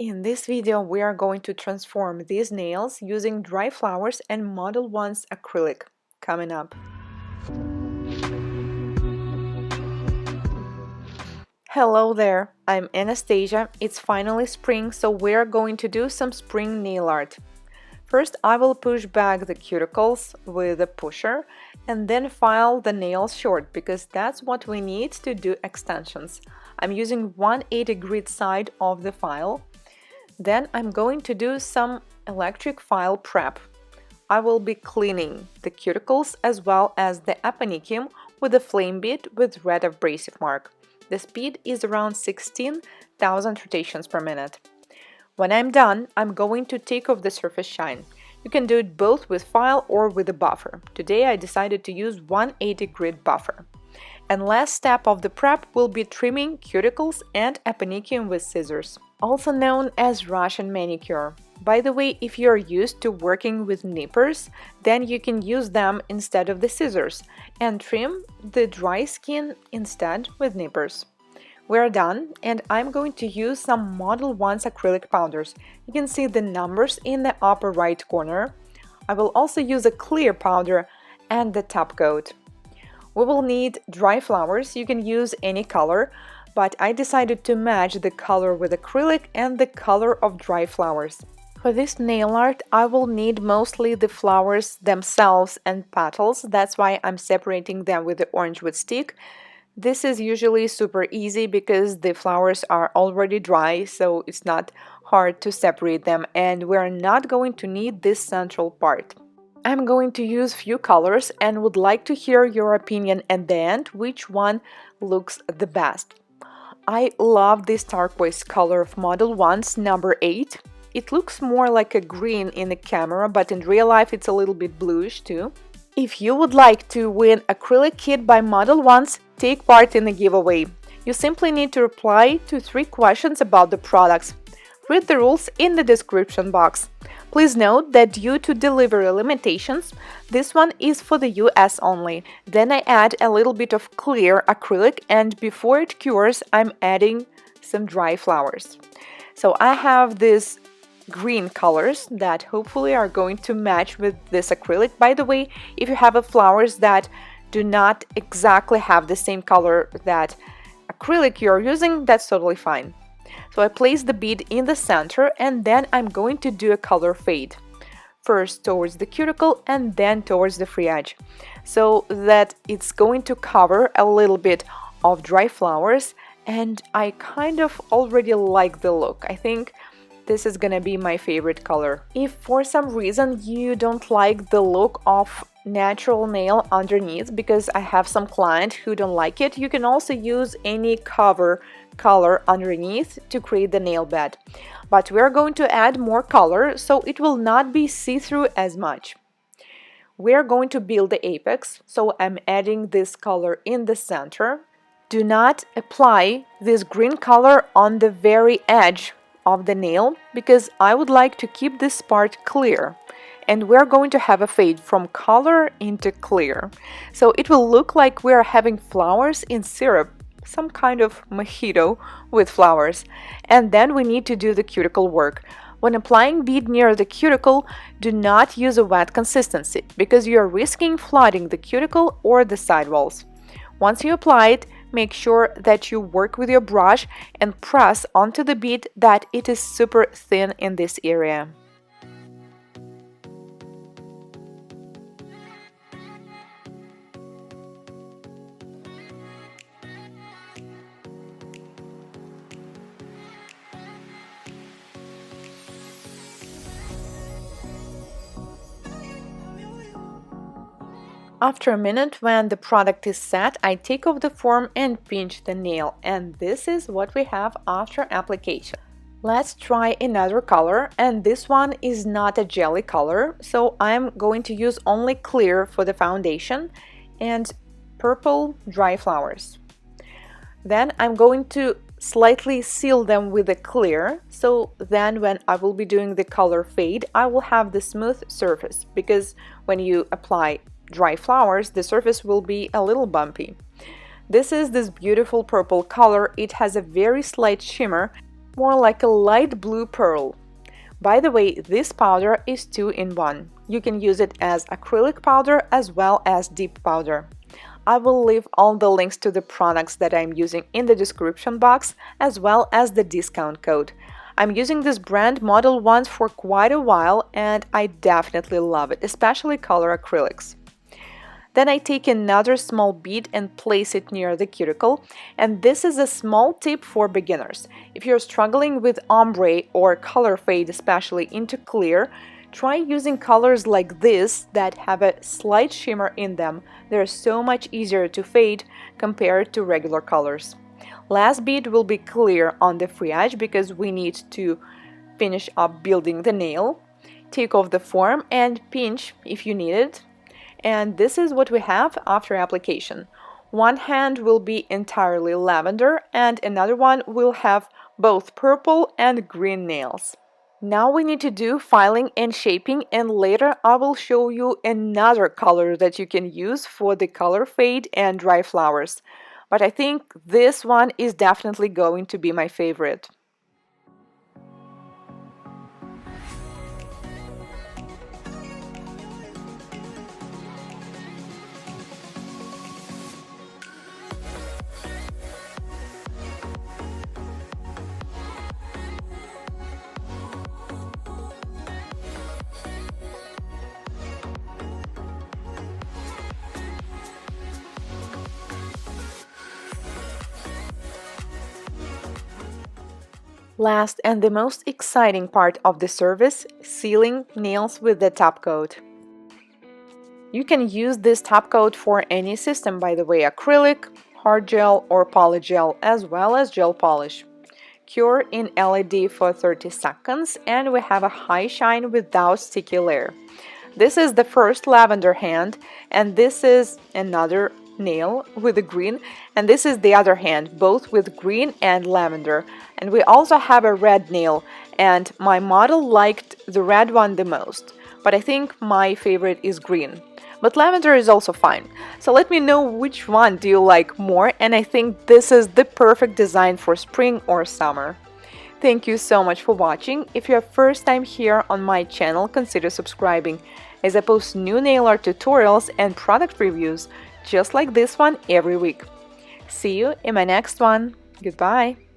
In this video, we are going to transform these nails using dry flowers and Modelones acrylic. Coming up. Hello there, I'm Anastasia. It's finally spring, so we're going to do some spring nail art. First, I will push back the cuticles with a pusher and then file the nails short because that's what we need to do extensions. I'm using 180 grit side of the file. Then I'm going to do some electric file prep. I will be cleaning the cuticles as well as the aponicum with a flame bit with red abrasive mark. The speed is around 16,000 rotations per minute. When I'm done, I'm going to take off the surface shine. You can do it both with file or with a buffer. Today I decided to use 180 grit buffer. And last step of the prep will be trimming cuticles and aponicum with scissors, also known as Russian manicure. By the way, if you're used to working with nippers, then you can use them instead of the scissors and trim the dry skin instead with nippers. We're done, and I'm going to use some Modelones acrylic powders. You can see the numbers in the upper right corner. I will also use a clear powder and the top coat. We will need dry flowers. You can use any color, but I decided to match the color with acrylic and the color of dry flowers. For this nail art, I will need mostly the flowers themselves and petals. That's why I'm separating them with the orange wood stick. This is usually super easy because the flowers are already dry, so it's not hard to separate them, and we're not going to need this central part. I'm going to use few colors and would like to hear your opinion at the end which one looks the best. I love this turquoise color of Modelones number 8. It looks more like a green in the camera, but in real life it's a little bit bluish too. If you would like to win acrylic kit by Modelones, take part in the giveaway. You simply need to reply to 3 questions about the products. Read the rules in the description box. Please note that due to delivery limitations, this one is for the US only. Then I add a little bit of clear acrylic, and before it cures, I'm adding some dry flowers. So I have these green colors that hopefully are going to match with this acrylic. By the way, if you have flowers that do not exactly have the same color that acrylic you're using, that's totally fine. So I place the bead in the center and then I'm going to do a color fade. First towards the cuticle and then towards the free edge, so that it's going to cover a little bit of dry flowers, and I kind of already like the look. I think this is gonna be my favorite color. If for some reason you don't like the look of natural nail underneath, because I have some clients who don't like it, you can also use any cover color underneath to create the nail bed. But we're going to add more color so it will not be see-through as much. We're going to build the apex, so I'm adding this color in the center. Do not apply this green color on the very edge of the nail because I would like to keep this part clear, and we're going to have a fade from color into clear, so it will look like we're having flowers in syrup, some kind of mojito with flowers. And then we need to do the cuticle work. When applying bead near the cuticle, do not use a wet consistency because you're risking flooding the cuticle or the sidewalls. Once you apply it, make sure that you work with your brush and press onto the bead that it is super thin in this area. After a minute, when the product is set, I take off the form and pinch the nail, and this is what we have after application. Let's try another color, and this one is not a jelly color, so I'm going to use only clear for the foundation and purple dry flowers. Then I'm going to slightly seal them with a clear, so then when I will be doing the color fade, I will have the smooth surface, because when you apply dry flowers, the surface will be a little bumpy. This is this beautiful purple color. It has a very slight shimmer more like a light blue pearl. By the way, this powder is 2-in-1. You can use it as acrylic powder as well as deep powder. I will leave all the links to the products that I'm using in the description box as well as the discount code. I'm using this brand Modelones for quite a while and I definitely love it, especially color acrylics. Then I take another small bead and place it near the cuticle, and this is a small tip for beginners. If you're struggling with ombre or color fade, especially into clear, try using colors like this that have a slight shimmer in them. They're so much easier to fade compared to regular colors. Last bead will be clear on the free edge because we need to finish up building the nail. Take off the form and pinch if you need it. And this is what we have after application. One hand will be entirely lavender and another one will have both purple and green nails. Now we need to do filing and shaping, and later I will show you another color that you can use for the color fade and dry flowers. But I think this one is definitely going to be my favorite. Last and the most exciting part of the service, sealing nails with the top coat. You can use this top coat for any system, by the way, acrylic, hard gel or polygel, as well as gel polish. Cure in LED for 30 seconds and we have a high shine without sticky layer. This is the first lavender hand and this is another nail with the green, and this is the other hand, both with green and lavender. And we also have a red nail, and my model liked the red one the most, but I think my favorite is green. But lavender is also fine. So let me know which one do you like more, and I think this is the perfect design for spring or summer. Thank you so much for watching. If you're first time here on my channel, consider subscribing, as I post new nail art tutorials and product reviews just like this one every week. See you in my next one. Goodbye!